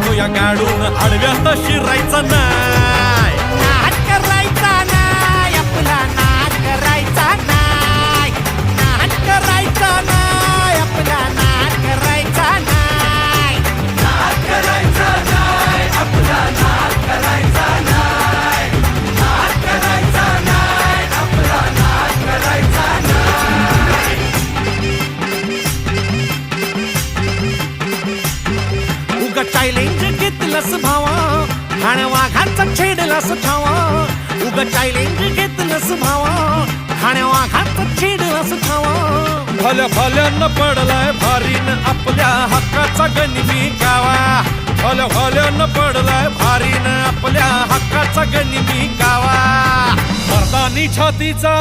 घेऊया गाडून आडव्यात शिरायचा नाही. नाद करायचा नाही आपला, नाद करायचा नाही, नाद करायचा नाही आपला, नाद करायचा नाही, नाद करायचा नाही आपला, नाद करायचा नाही, नाद करायचा नाही आपला, नाद करायचा नाही. उगा चॅलेंज घेतलंस भावा, ठाण्या वाघाचा छेडलास ठावा. उगा चॅलेंज घेतलंस भावा, ठाण्या वाघाचा छेडलास ठावा. भल्या भल्यानं पडलाय भारीन आपल्या हक्काचा गनिमी गावा. भल्या भल्यानं पडलाय भारीन आपल्या हक्काचा गनिमी गावा. मर्दानी छातीचा